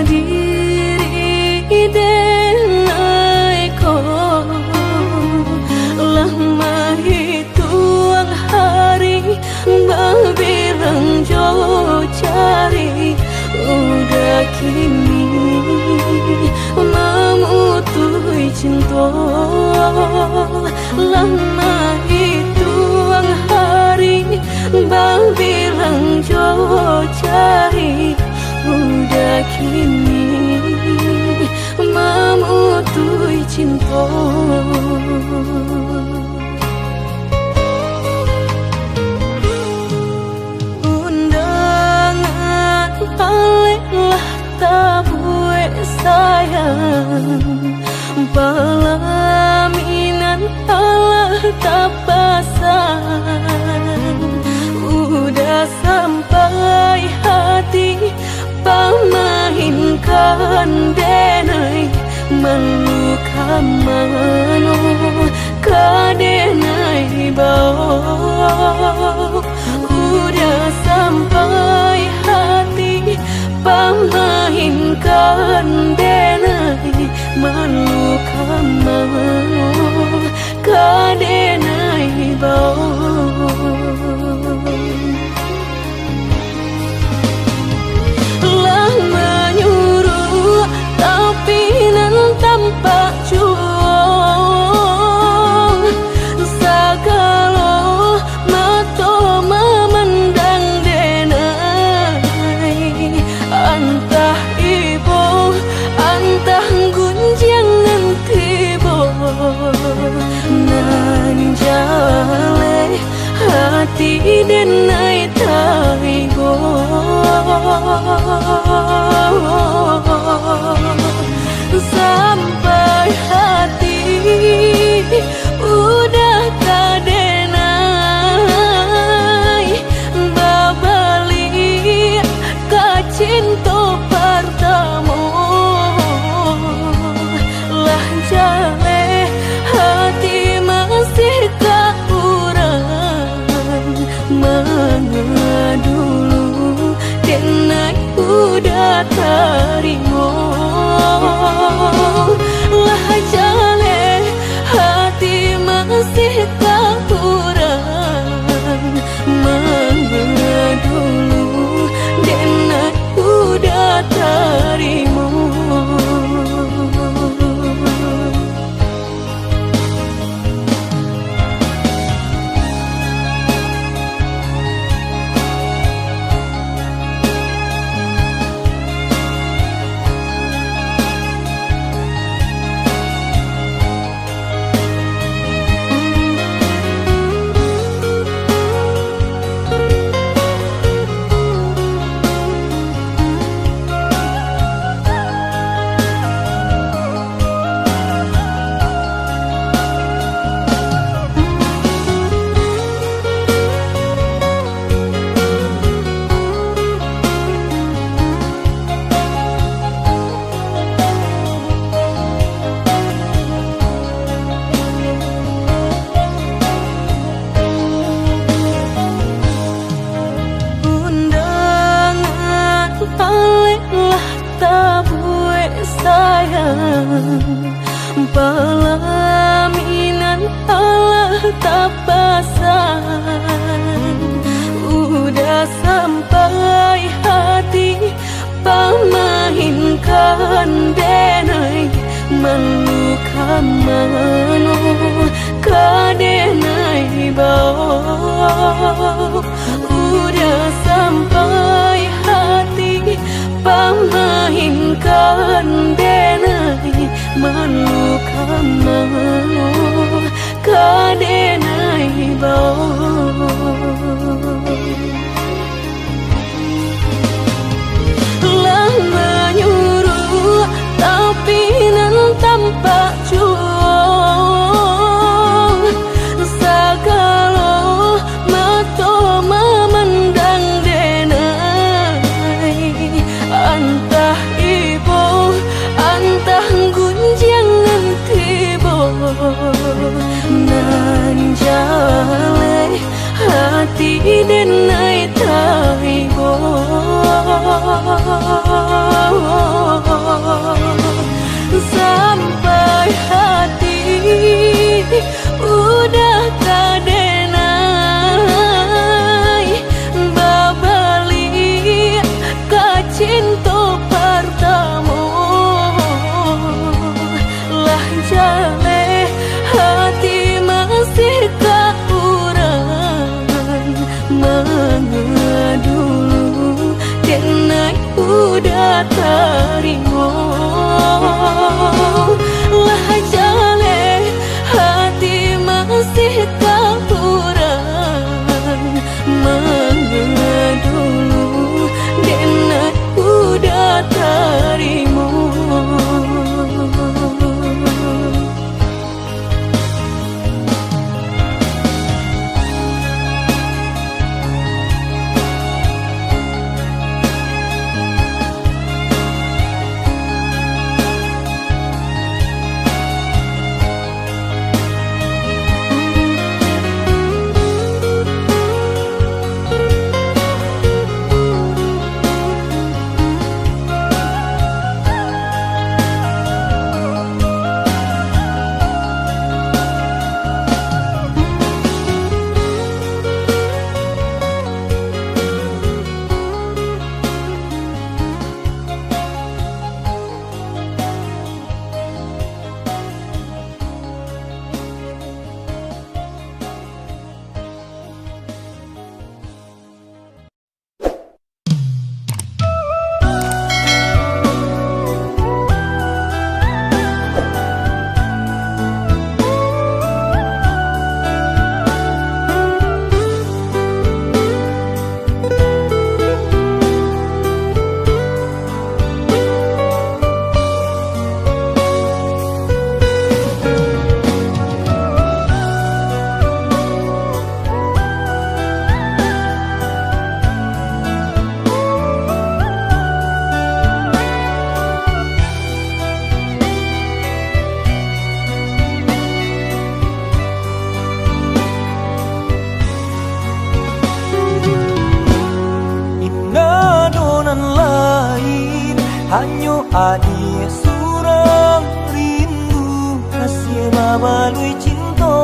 diri denai ko lama hitung hari berbilang jauh cari udah kini memutui cinta lama hitung hari berbilang jauh cari udah kini memutui cinta. Undangan paling tabue sayang pelaminan Allah tak pasang udah sampai hati pamahinkan denai meluka mano kadenai bau udah sampai hati pamahinkan denai meluka mano kadenai bau. Tampak juang segala mata memandang denai antah ibu antah gunjangan tiba nan jale hati denai taigo sampai hati udah kadenai babali ka cinta pertama lah jale hati masih kurang mana dulu denai udah terima lah jale hati masih kurang mana dulu denai udah terima. Pelaminan Allah tak pasang udah sampai hati pamahinkan denai meluka mano kadenai bau udah sampai hati pamahinkan denai meluka mano kadenai bau lah menyuruh tapi nan tampak juang segala mata memandang denai antah ibu antah gunjangan tiba nan jale hati terima. Lah jale hati masih kapuran mengedulu dan udah terima. Hanyo adi surang rindu kasih babalui cinta.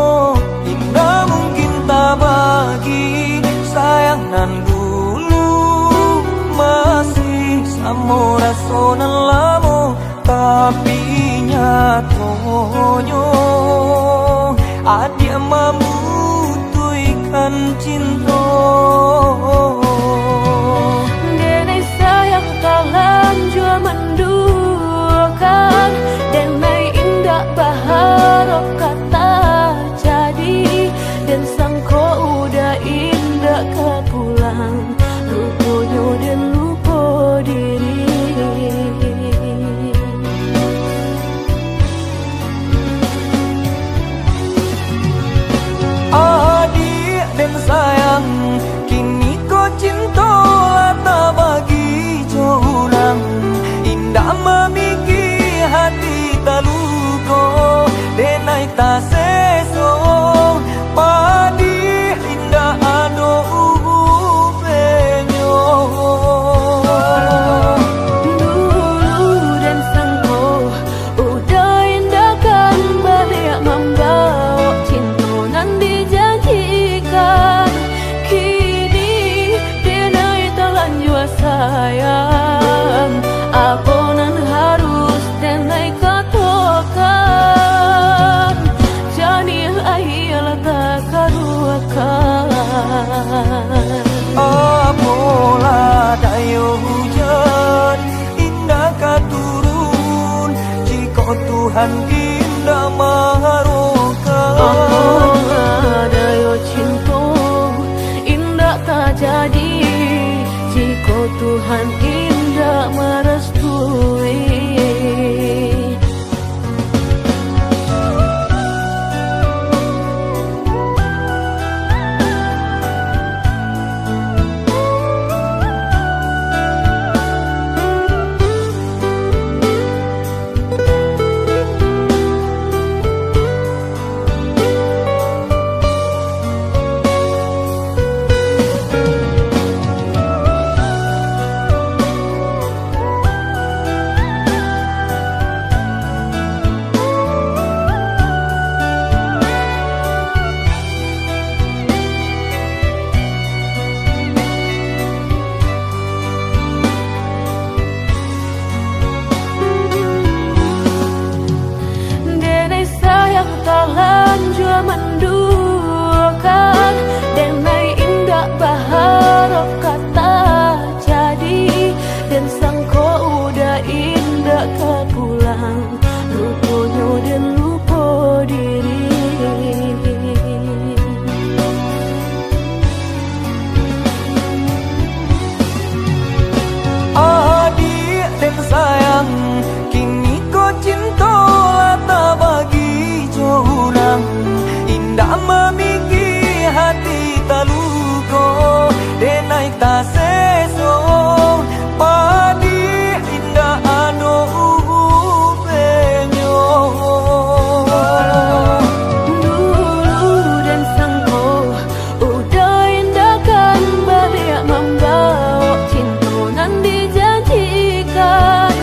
Indah mungkin tak bagi sayang nan dulu masih samo rasonan lamo. Tapi nyatonya adia membutuhkan cinta. Denai sayang kalan jua menduakan, denai indah baharap kata jadi, dan sangko udah indah ke pulang, rupanya dan lupa diri. Adik dan sayang, kini kau cinta tak bagi curang. Indah memikir hati tak luka, denai tak seso. Padi indah ado ubenyo. Dulu dan sangko udah indah kan balik membawa cinta nan dijanjikan. Kini denai telan jua sayang, apa nan harus denai katakan. Jadi ayolah tak karuakan. Apalah dayo hujan indah katurun, jika Tuhan indah maharokan. Ada yo cinta indah tak jadi, jika Tuhan indah merestui. kau pulang, rupanya dan lupa diri. Adik dan sayang, kini kau cinta lata bagi curang. Indah memiki hati tak luka, denai tak seso. Padi indah ado upenyo. Dulu dan sangko udah indahkan balik membawa cinta nan dijanjikan.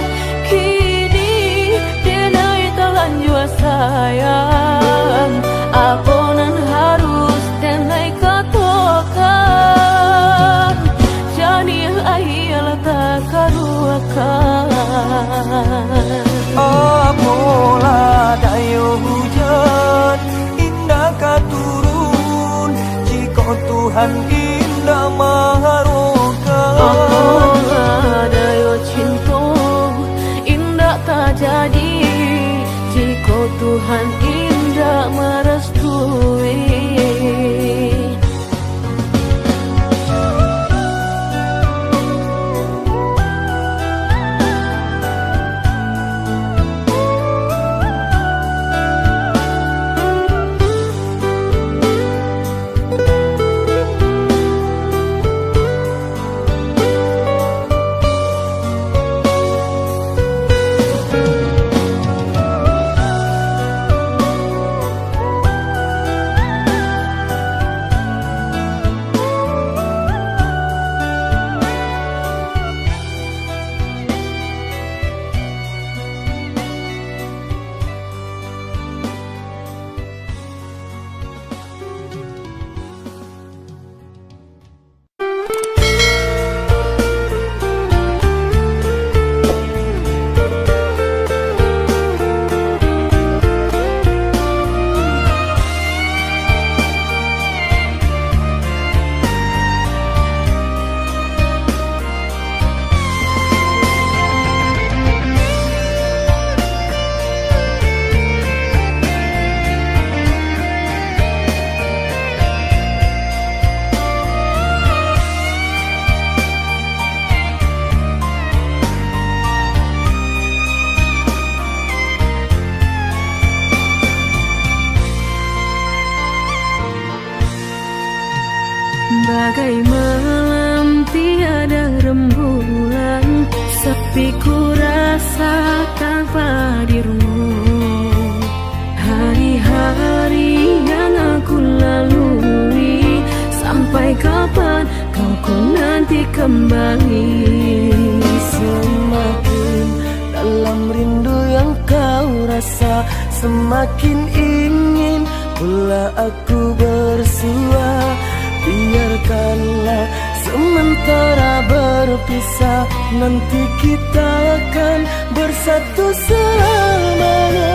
Kini denai telan jua sayang, apa nan harus denai katakan. Jadi ayah tak karuakan. Apalah daya hujan, indah katurun, jika Tuhan indah maharokan. Apalah daya cinta, indah tak jadi, jika Tuhan indah merestui. Bagai malam tiada rembulan, sepi ku rasakan hadirmu. Hari-hari yang aku lalui, sampai kapan kau nanti kembali. Semakin dalam rindu yang kau rasa, semakin ingin pula aku bersua. Biarkanlah sementara berpisah, nanti kita akan bersatu selamanya.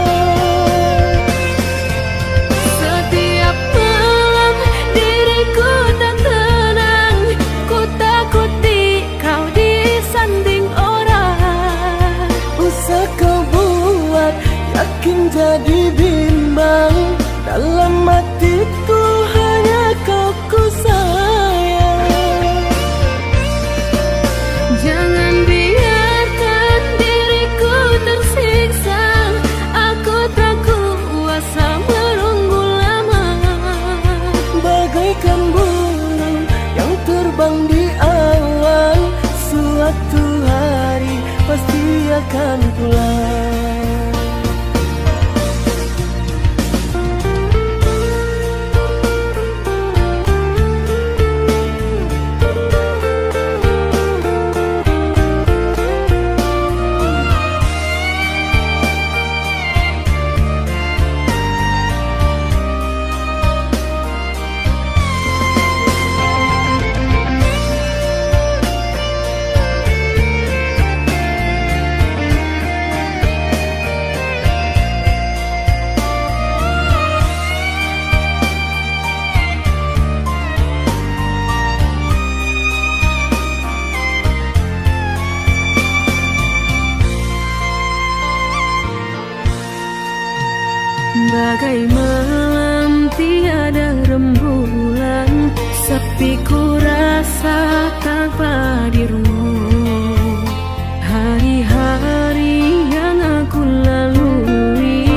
Setiap malam diriku tak tenang, ku takuti kau disanding orang. Usah kau buat yakin jadi bimbang, dalam hatiku hanya kau ku sayang. Jangan biarkan diriku tersiksa, aku tak kuasa menunggu lama. Bagaikan burung yang terbang di awan, suatu hari pasti akan pulang. Bagai malam tiada rembulan, sepi ku rasa tanpa dirimu. Hari-hari yang aku lalui,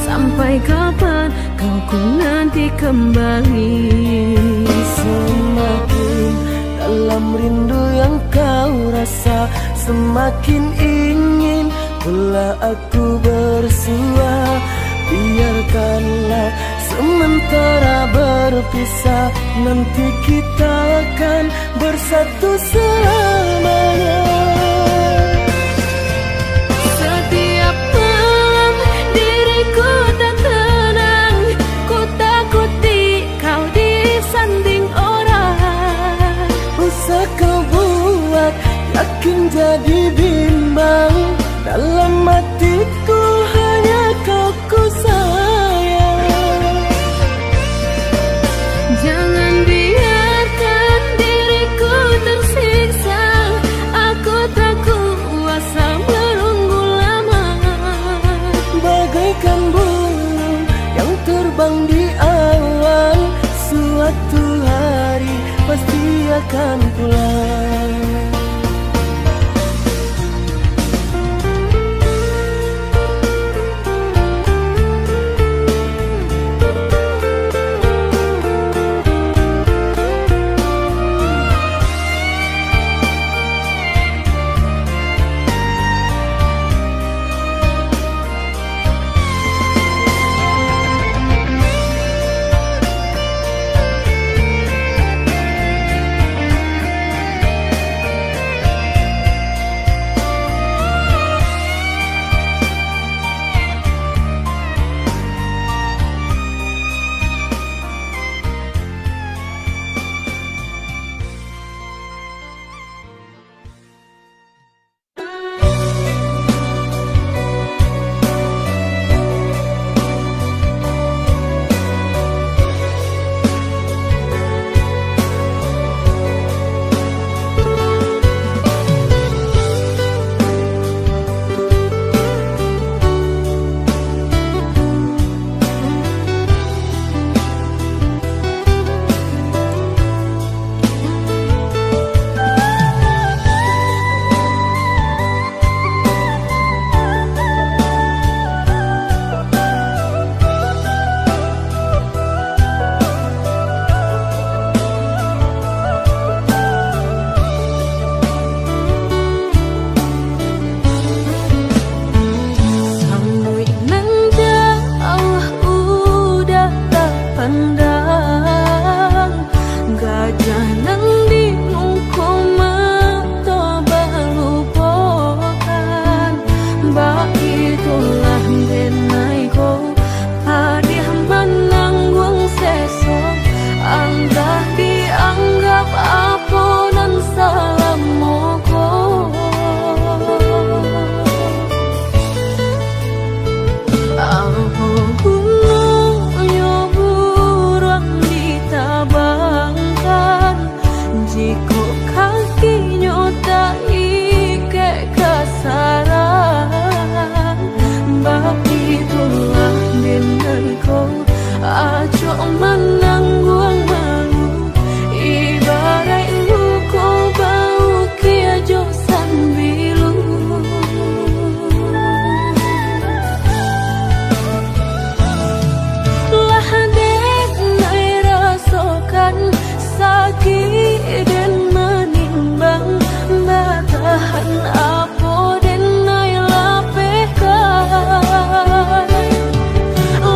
sampai kapan kau ku nanti kembali. Semakin dalam rindu yang kau rasa, semakin ingin pula aku bersua. Biarkanlah sementara berpisah, nanti kita akan bersatu selamanya. Setiap malam diriku tak tenang, ku takuti kau disanding orang. Usah kau buat yakin jadi bimbang, dalam hatiku hanya kau ku sayang. Jangan biarkan diriku tersiksa, aku tak kuasa menunggu lama. Bagaikan burung yang terbang di awan, suatu hari pasti akan pulang.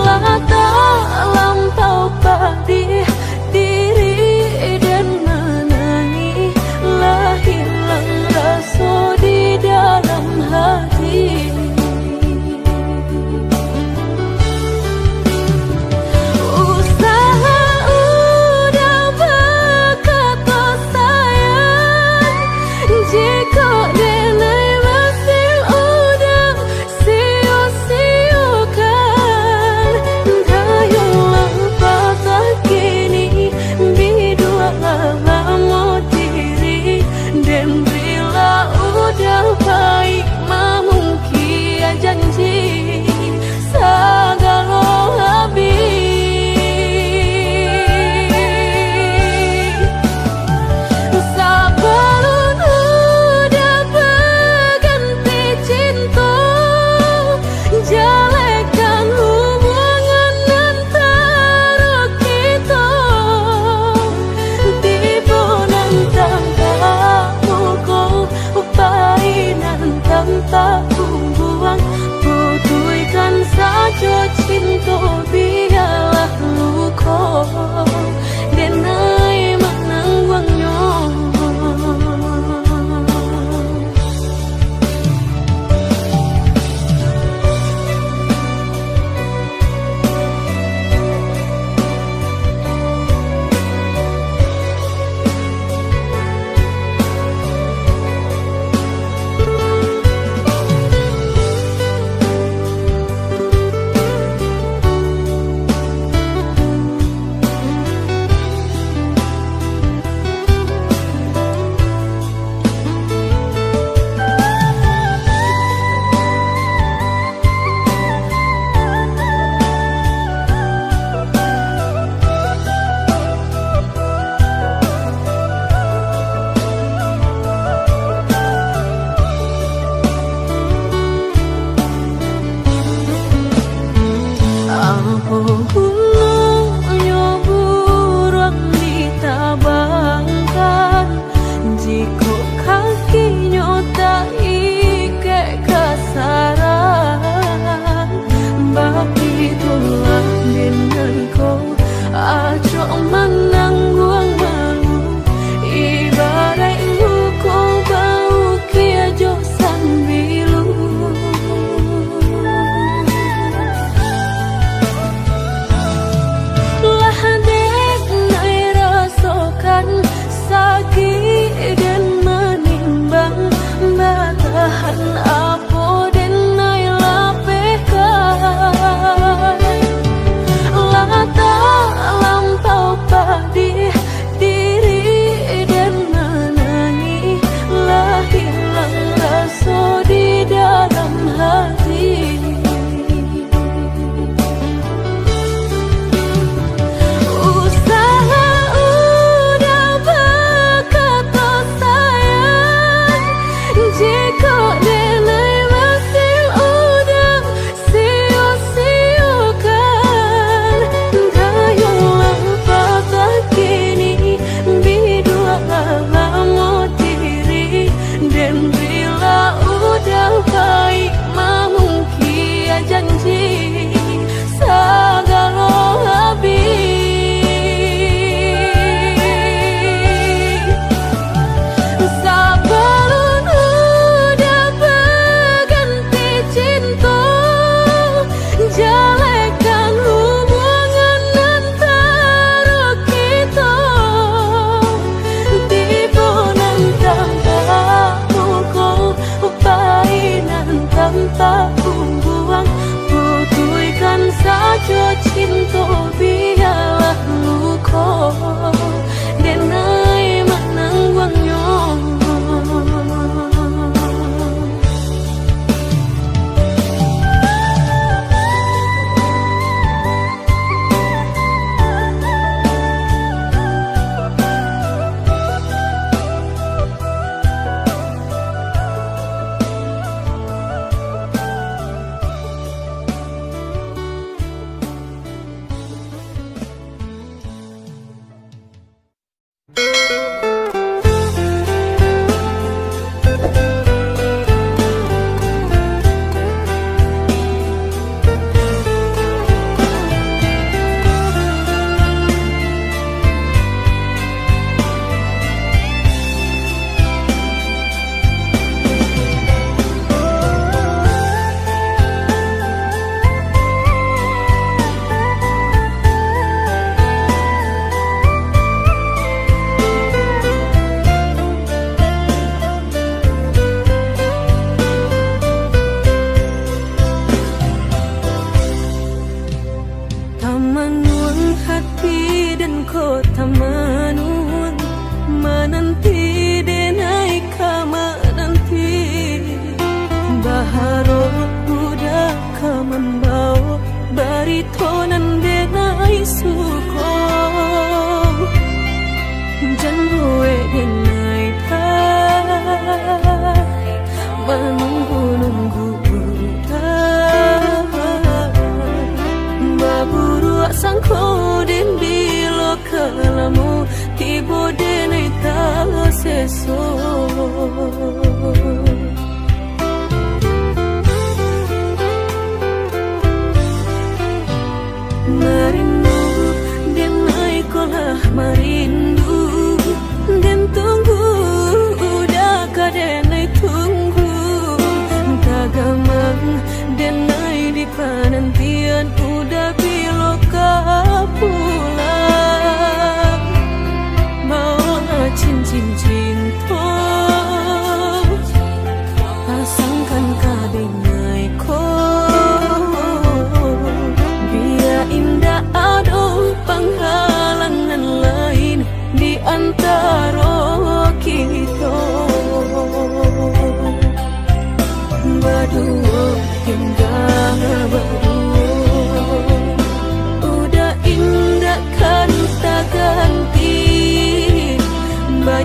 Lah tak lampau saja cinta biarlah luka denai manangguangnya.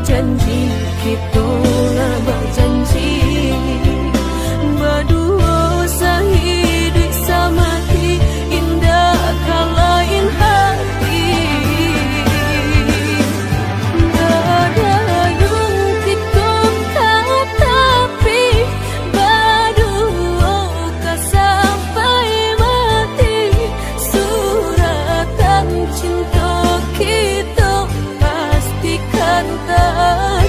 Janji kita lah berjanji berdua sehidup semati indah kalain hati ada yang kita tapi berdua tak sampai mati suratan cinta kita pastikan tak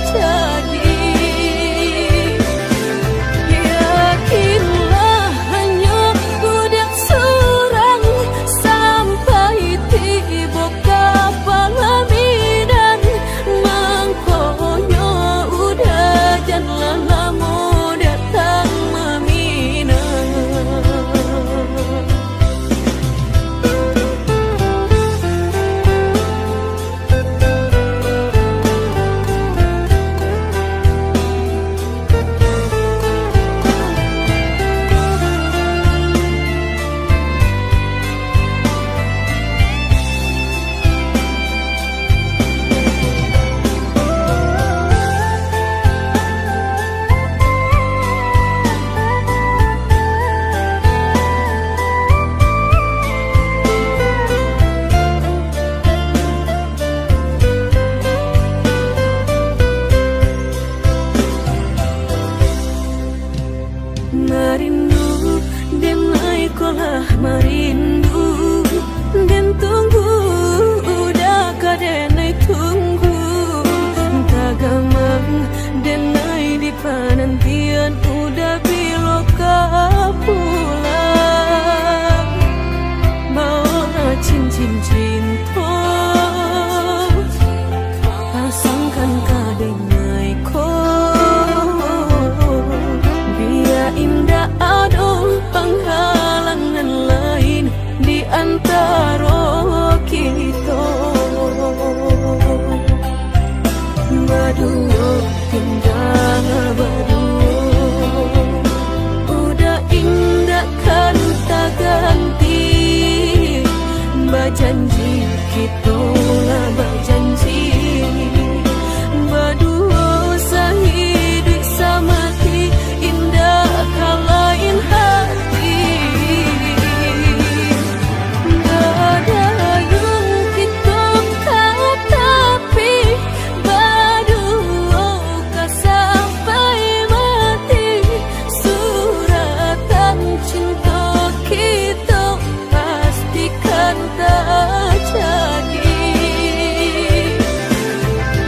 cinta kita pastikan tak jadi.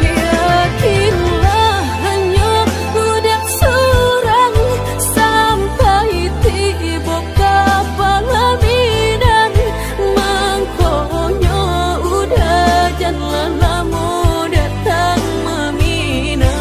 Yakinlah hanya budak surang sampai tiba kapal bidan, mangkonya udah jangan lama datang meminang.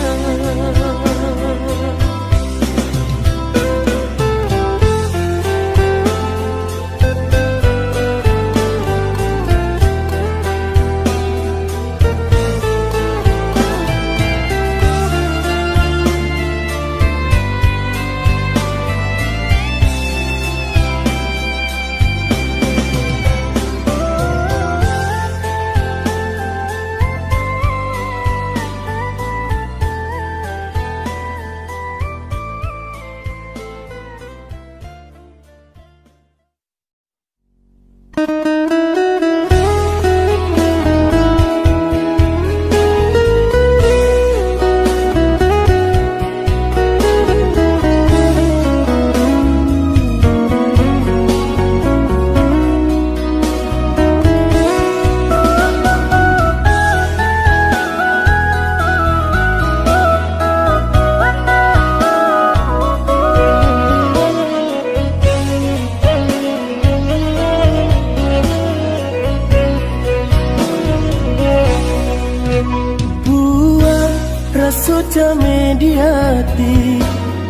Rasuca mediati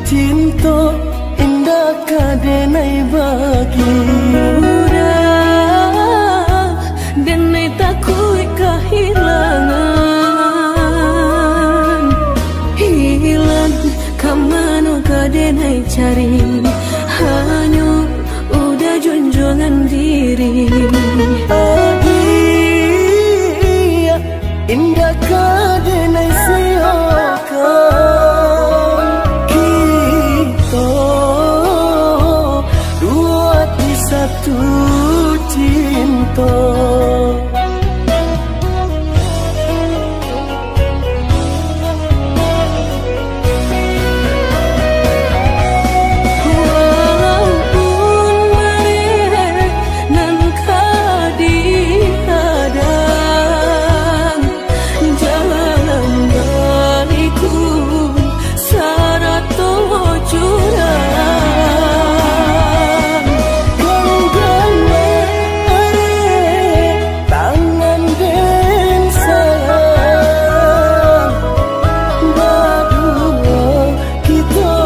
cinta indah kadenai bagi Udah denai takut kehilangan, hilang kamano kadenai cari, hanya udah junjungan diri. Adia indah kadenai siakan kita dua di satu cinta. Walaupun mereka nan kadihadang, jalan baliku sarato curang. Genggam tangan dan sayang, berdua kita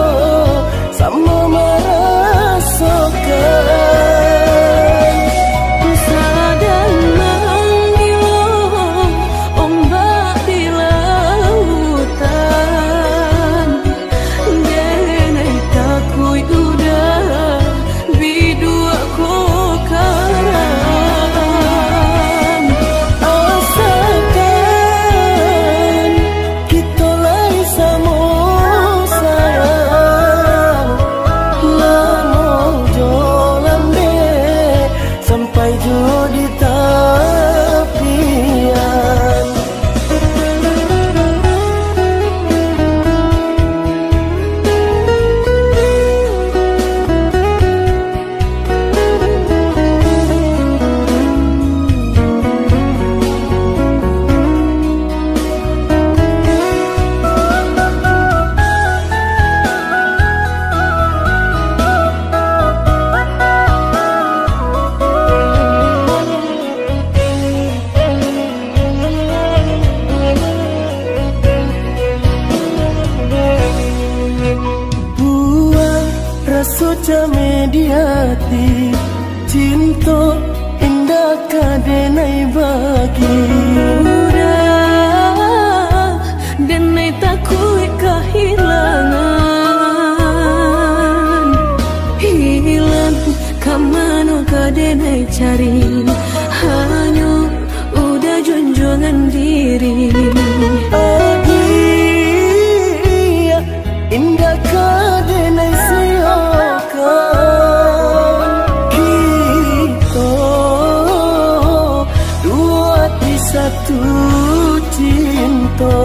sama merasakan. Sadar menggilung ombak di lautan, denai takui udah bidua kokaran. Asalkan kita lai sama sayang, lama jalan deh sampai jauh di tepian. Buang rasuca mediati cinta indah kadenai bagi Udah denai takut kehilangan, hilang kamano kadenai cari, hanya udah junjungan diri. Adia indah kadenai siakan kita dua di satu cinta.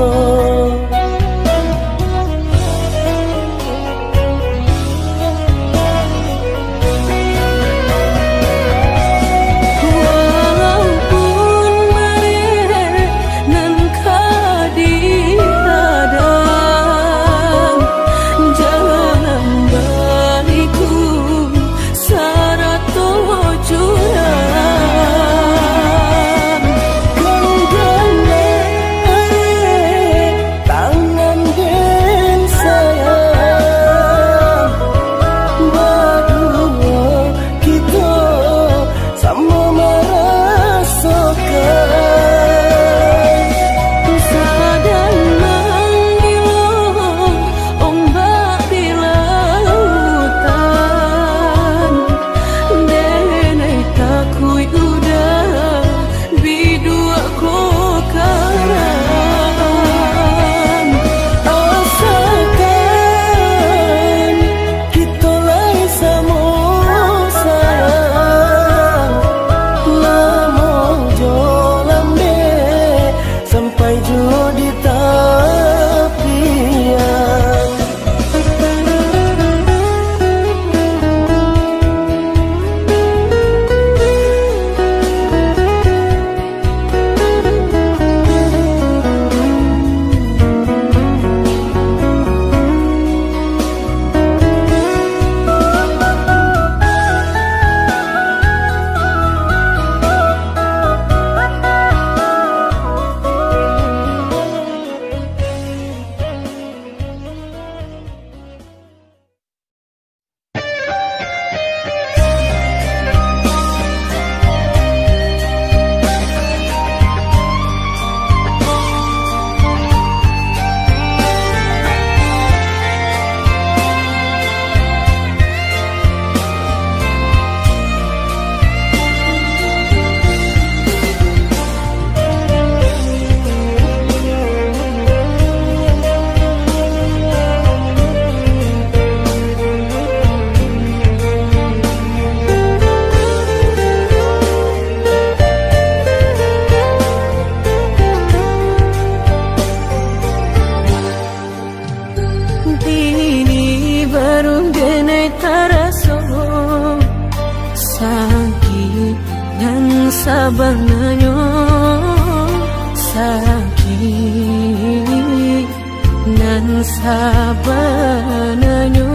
sabananyo sakit nan sabananyo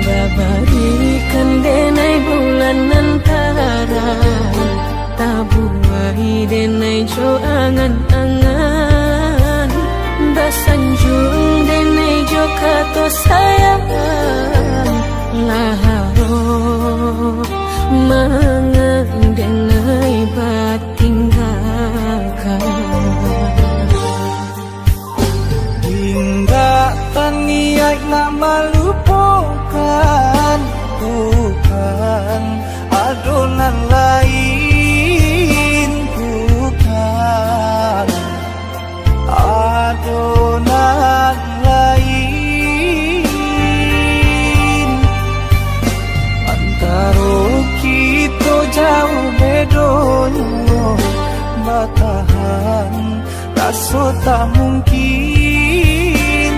babarikan denai bulan antara tabuai denai jo angan-angan basanjung denai jo kato sayang laharo mangan denai batinggalkan hingga taniai nama lupakan bukan adonan lain bukan adonan lain antara kita jauh bedonyo batahan rasa tak mungkin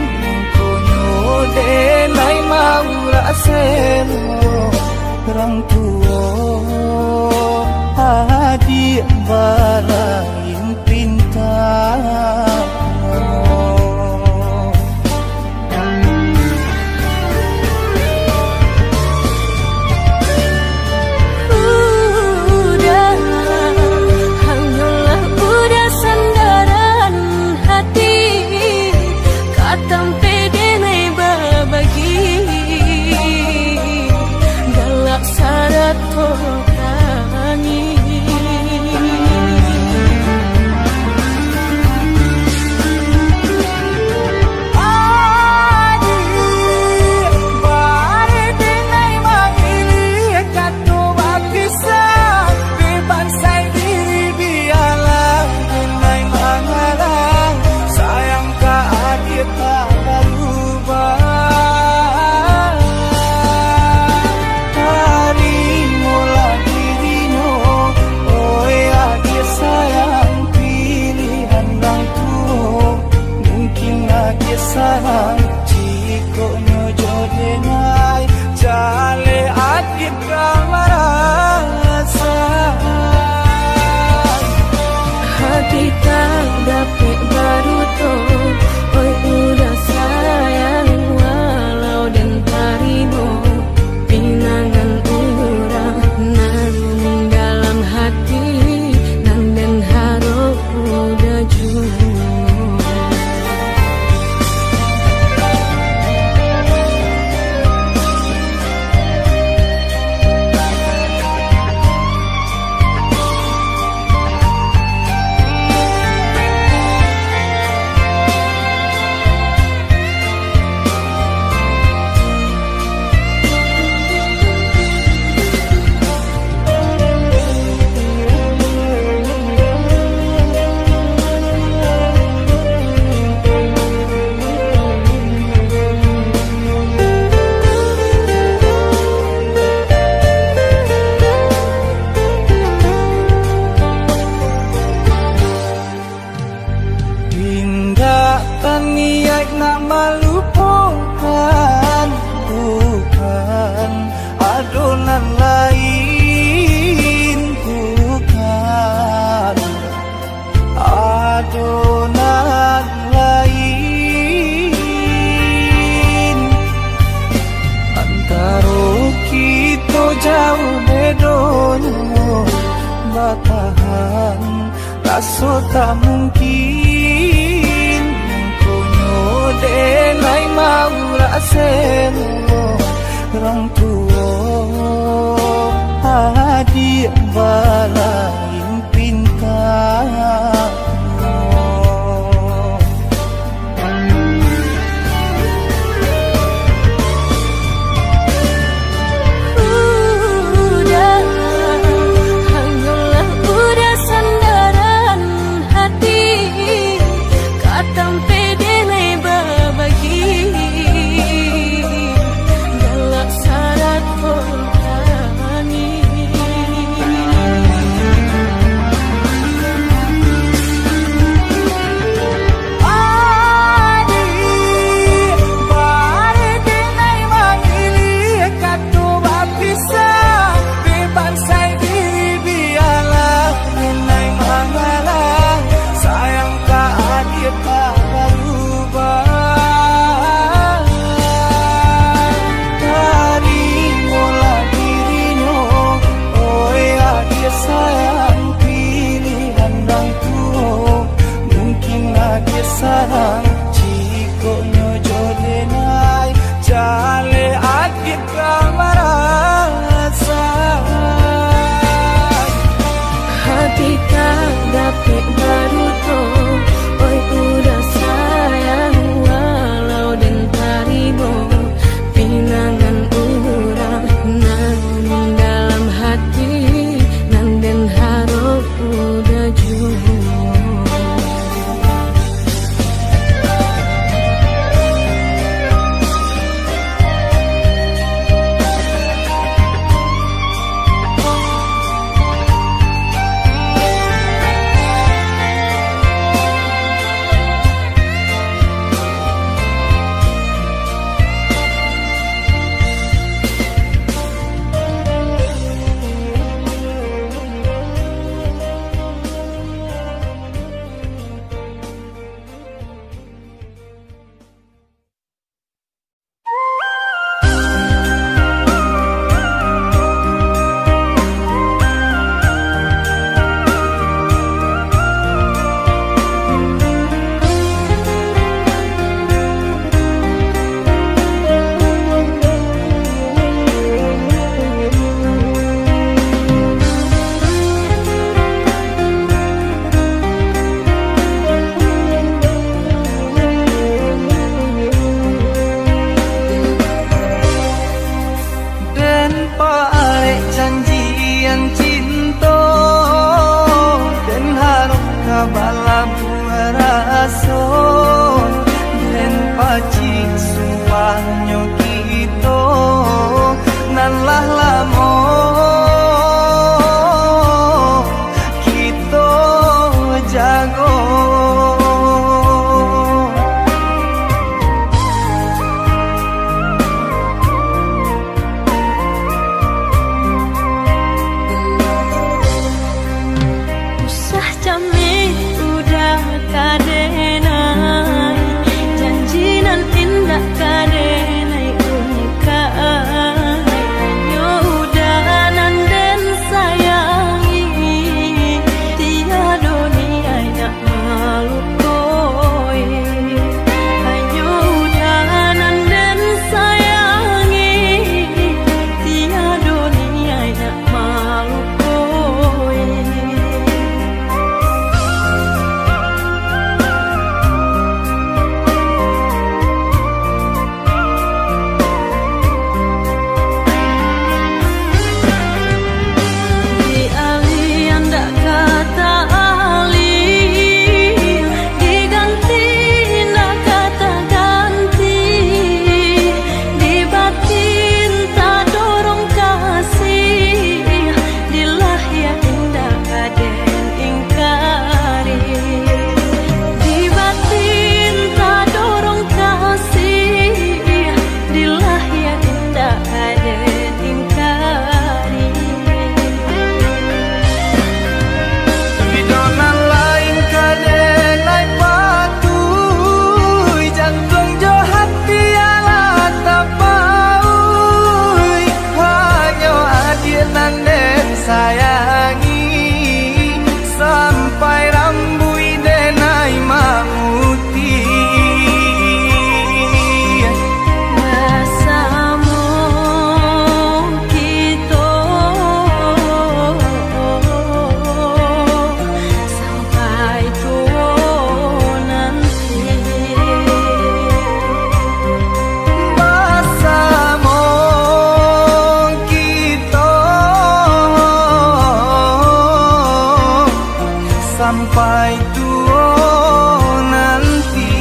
konyo denai mau rasen orang tua adik balain pintar sayang jika nyojo denai jale adit kamarasa hati tak dapat baru to oi udah sayang walau dan tarimo pinangan urang namun dalam hati nan dan harap udah jujur niat nama lupakan bukan adonan lain bukan adonan lain antara kita jauh bedonyo batahan rasa tak mungkin denai mau rasen orang tua adik balain pintar kita nan lah lamo kita jago. Usah jami udah kadenai, janji nan indah kadenai ungkai, hanya udah nan den sayangi, tiada dunia nak malu koi, hanya udah nan den sayangi, tiada dunia nak malu koi. Di ali anda kata ali, diganti ndak kata ganti, di batin tak dorong kasih, di lahir indah kaden ingkari, di batin tak dorong kasih, di lahir indah kaden ingkari. Idonan lain kadenai patuh, jantung jo hati ala tapaui, hanya adinan den sayangi, sampai rambui denai mamuti. Rasamu kita sampai tua nanti. Bersama kita sampai tua nanti.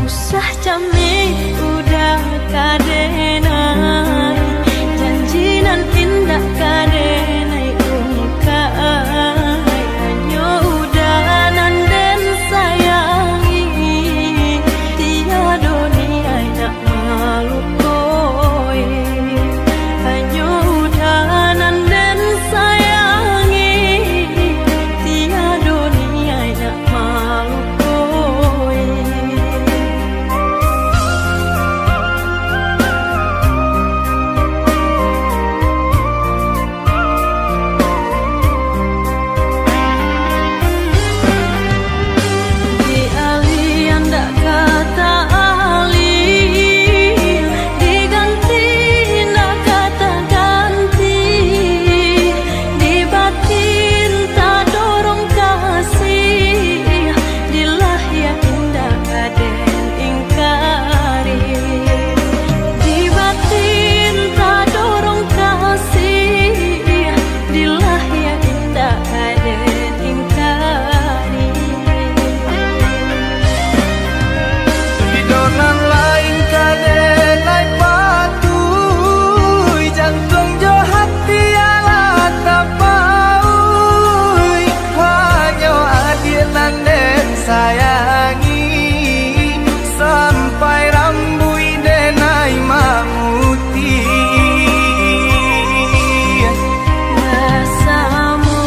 Usah jami udah kadenai, janji nan indah kadenai ungkai, hanya udah nan den sayangi, tiada dunia nak malu koi, hanya udah nan den sayangi, tiada dunia nak malu koi. Di ali anda kata ali, diganti ndak kata ganti, di batin tak dorong kasih, di lahir indah kaden ingkari, di batin tak dorong kasih, di lahir indah kaden ingkari. Idonan lain kadenai patuh, jantung jo hati ala tapaui, hanya adinan den sayangi, sampai rambui denai mamuti. Rasamu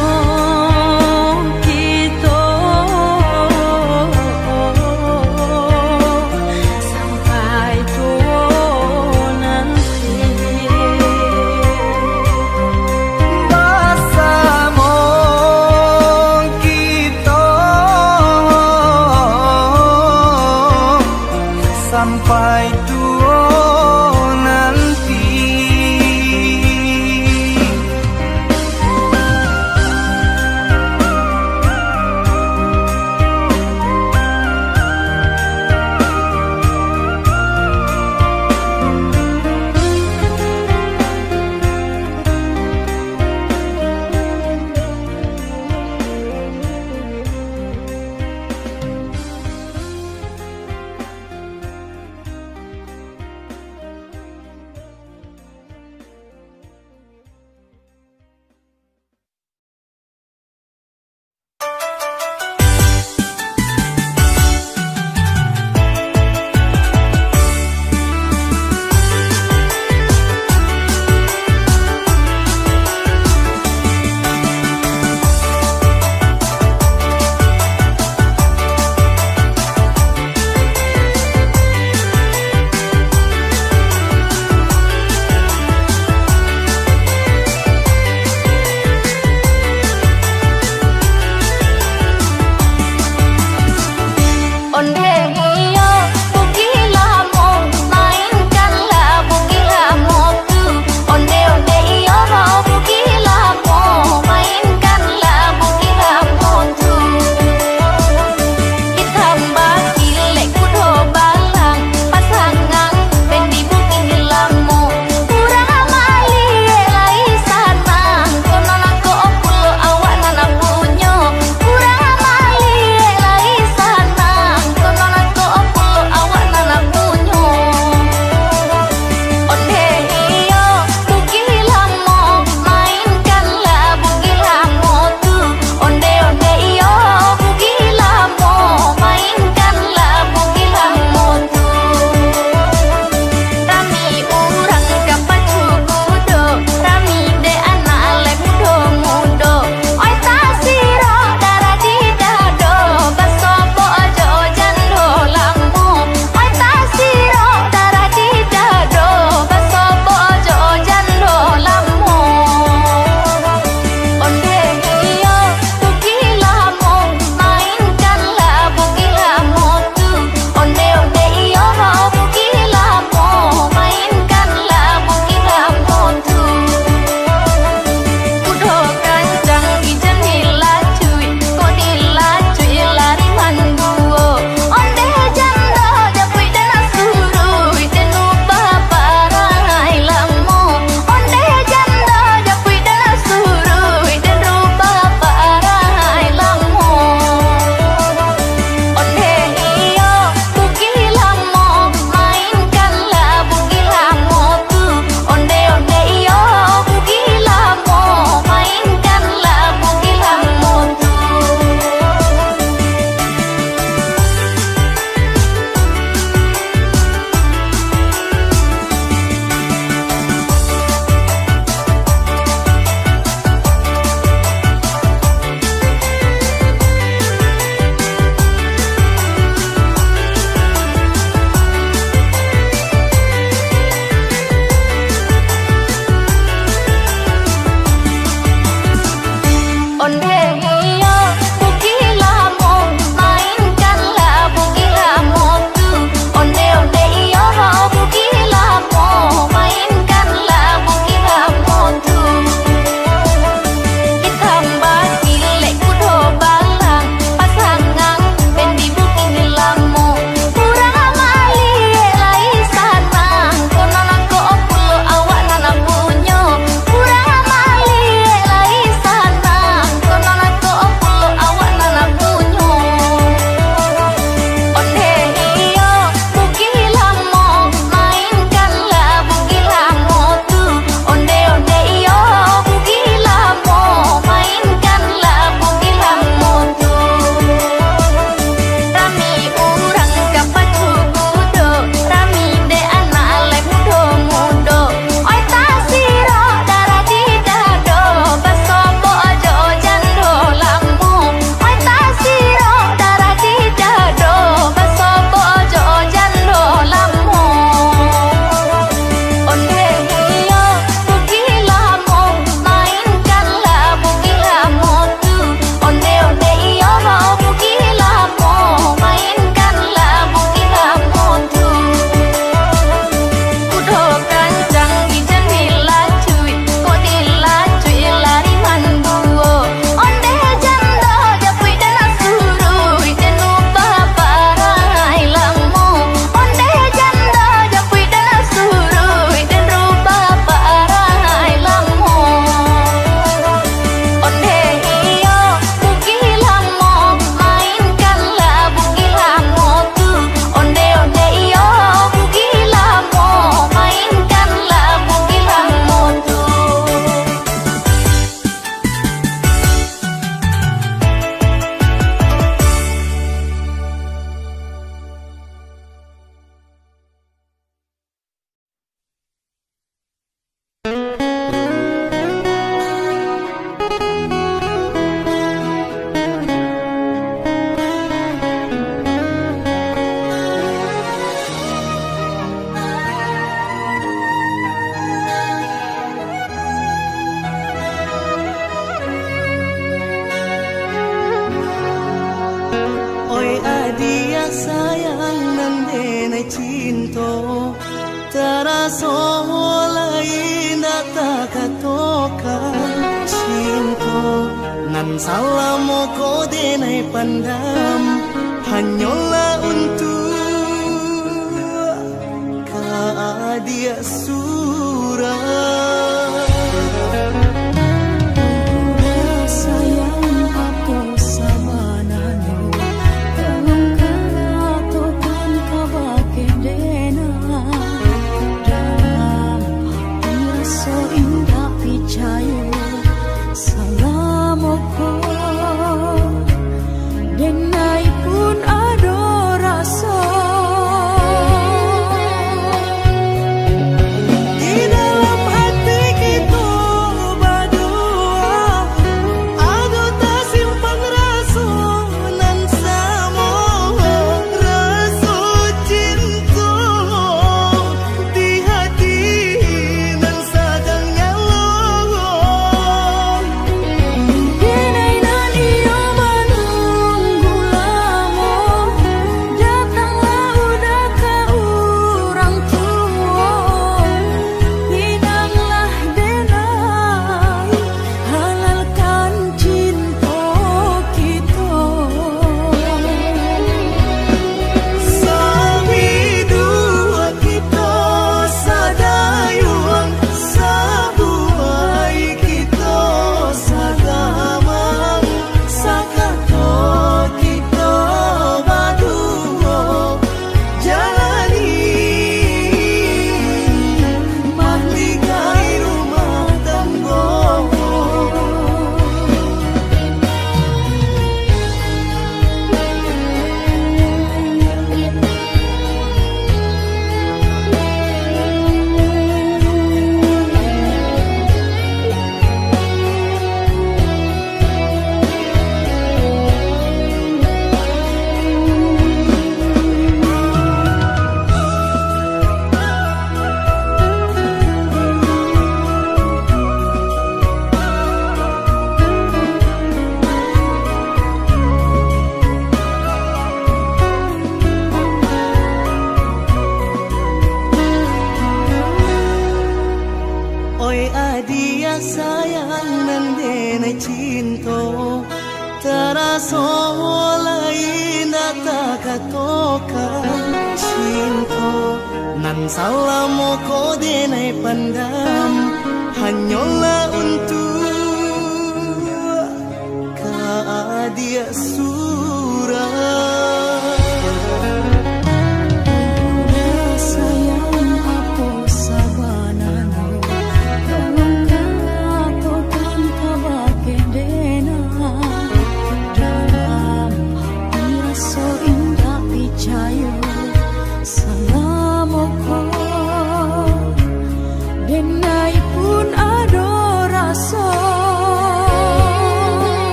kita sampai tua nanti. Bersama kita sampai tua nanti. denai cinta teraso lain tak katokan cinta nan salamo ko denai pandam hanyalah untuk dia surah. Dia sayang nan denai cinta teraso lain tak katokan cinta nan salamo ko denai pandam hanyalah untuk dia surah.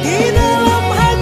Di dalam hati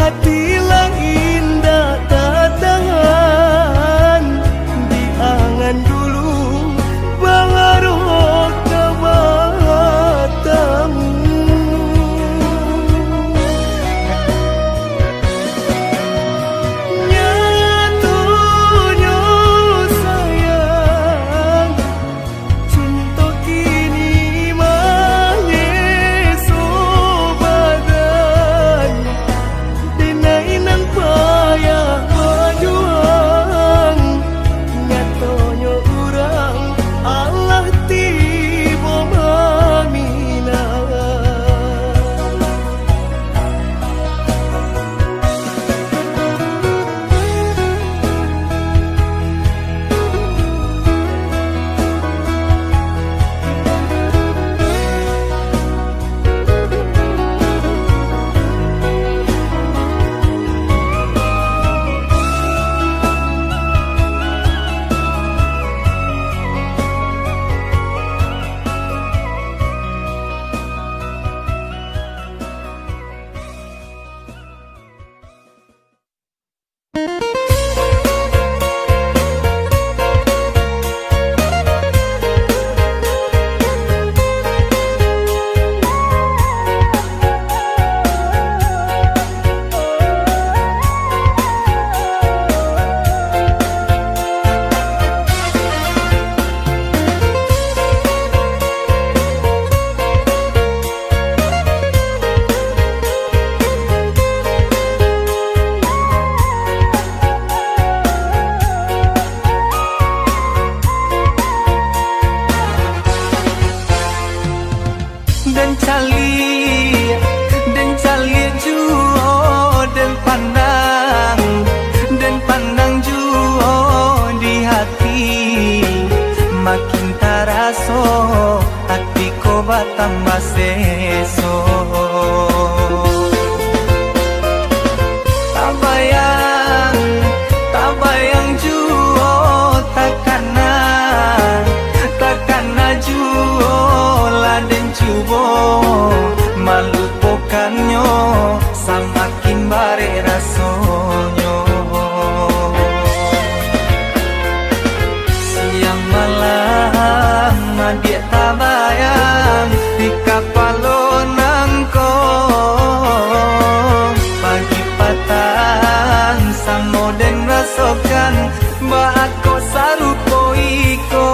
hati lain tak tahan diangan dulu bangaruh ke matamu. Nyatunya sayang cinta kini manyeso badan dinai nang payah berjuang. Nyatonya urang Allah tiba mamina. Dan cali juo dan pandang juo di hati makin taraso hati ko batambah seso. Tabayang juo takana juo laden cubo malupokannya samakin bare rasonyo. Siang malam dia tabayang di kapalonangko pagi patang samoden rasokan bako sarupo iko.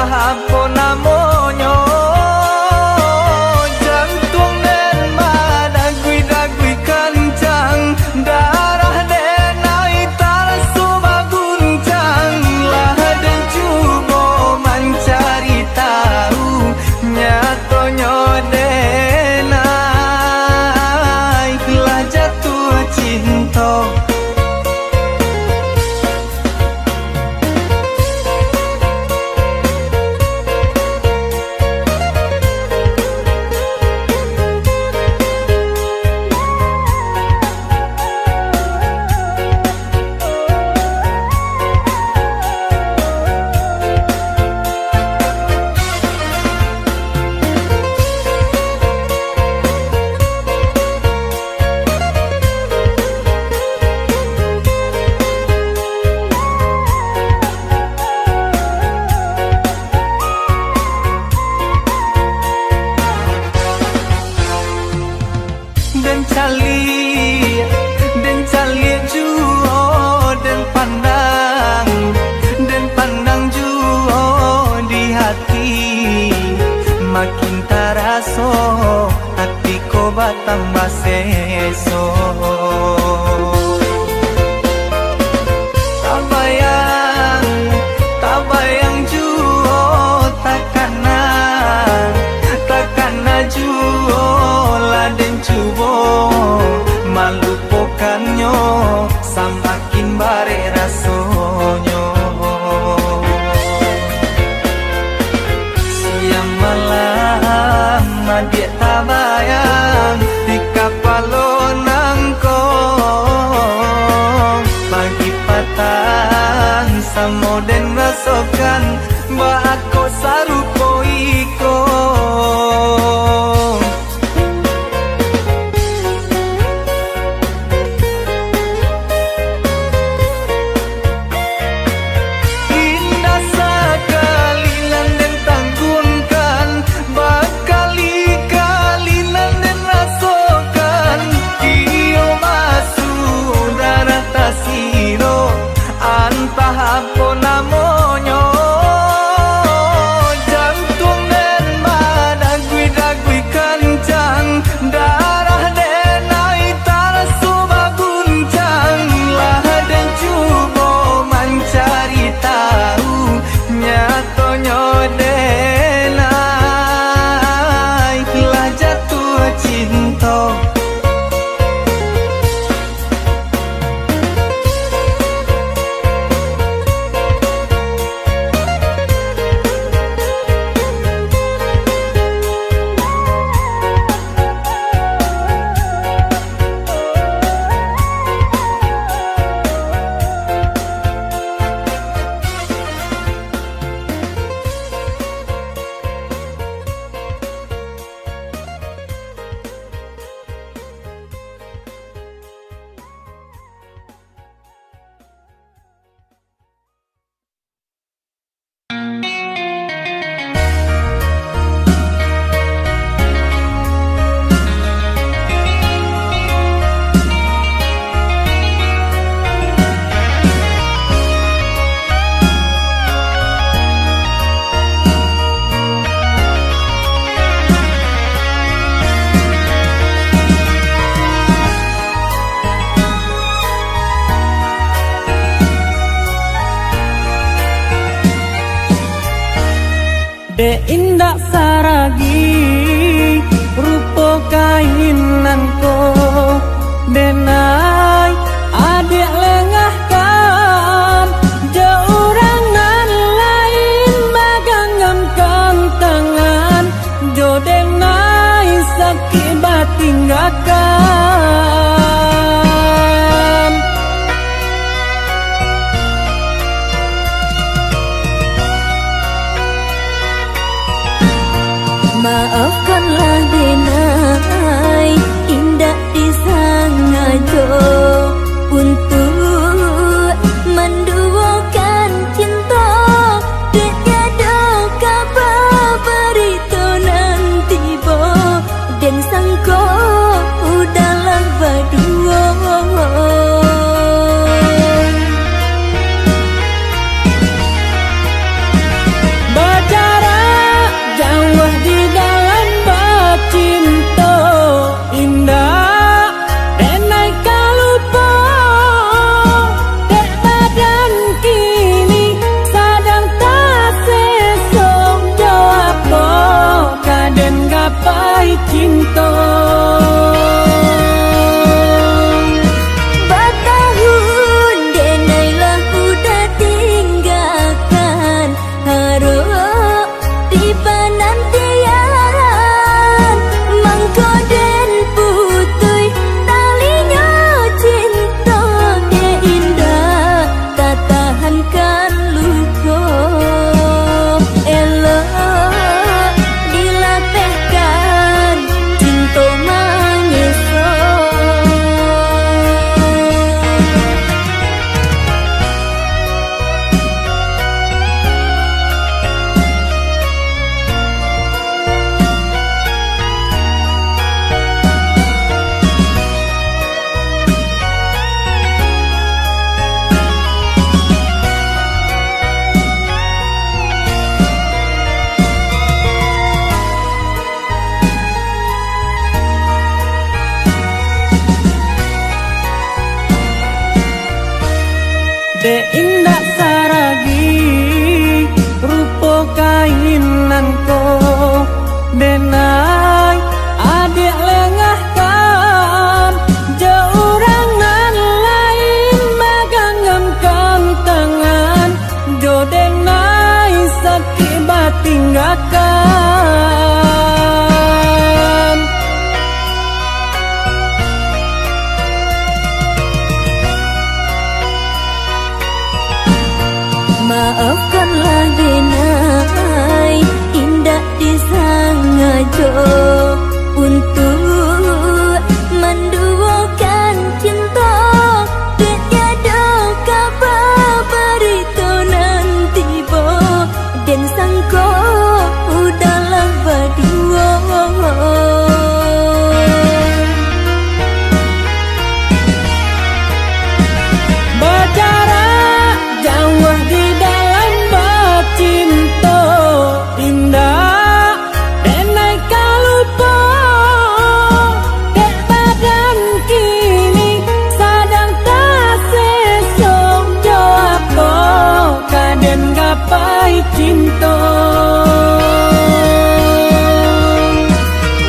Apa namanya jantung dan madagui kencang darah dan aitar suba guncang lah dan cuba mencari tahu nyatonya denai lah jatuh cinta. Dan cali juo dan pandang juo di hati makin taraso hati ko batambah seso. Tabayang juo takana juo laden cubo malupokannya samakin bare rasonyo. adik tabayang di kapalo nangkong pagi patang samo den rasokan ba ako sarupo iko indah sekali lan den tanggunkan bakali-kali nan den rasokan iyo masuk darah tasiro antah apa namonyo jantung den madagui-dagui kencang darah den naik tarasu baguncang lah den cubo mencari tahu nyatonyo den naik lah jatuh cinta. De indak saragi rupo kainanko denai adik lengah kan jaurangan lain magangam tangan jodenai sakit batinggakan. Maafkanlah denai indah disengaja untuk menduakan cinta tiada kabar berita nanti bo dan sangko dalam berdua berjarak jauh di dalam cinta indah denai kalupa dek badan kini sadang tak sesok jawab kaden gapai cinta bertahun denai lah udah tinggalkan harap di penantian mangko den putui talinya cinta dia indah tak tahankan luka elok dilapehkan cinta mengesok. De indak saragi rupo kainanko denai adik lengah kan jaurangan lain magangam tangan jodenai sakit batinggakan. dan sangko udahlah berdua. Berjarak jauh di dalam bercinta indah denai kalupa dek badan kini sadang tak sesok jawab kaden gapai cinta.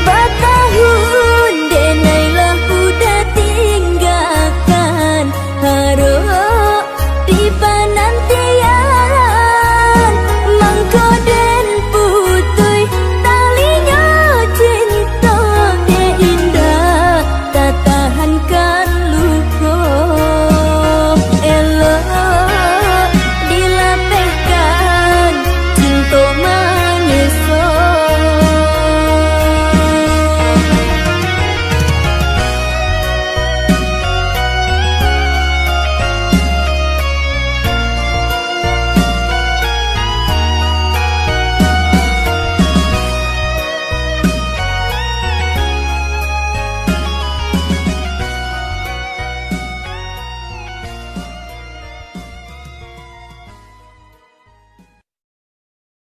Bertahun denailah udah tinggalkan harap di penantian mangko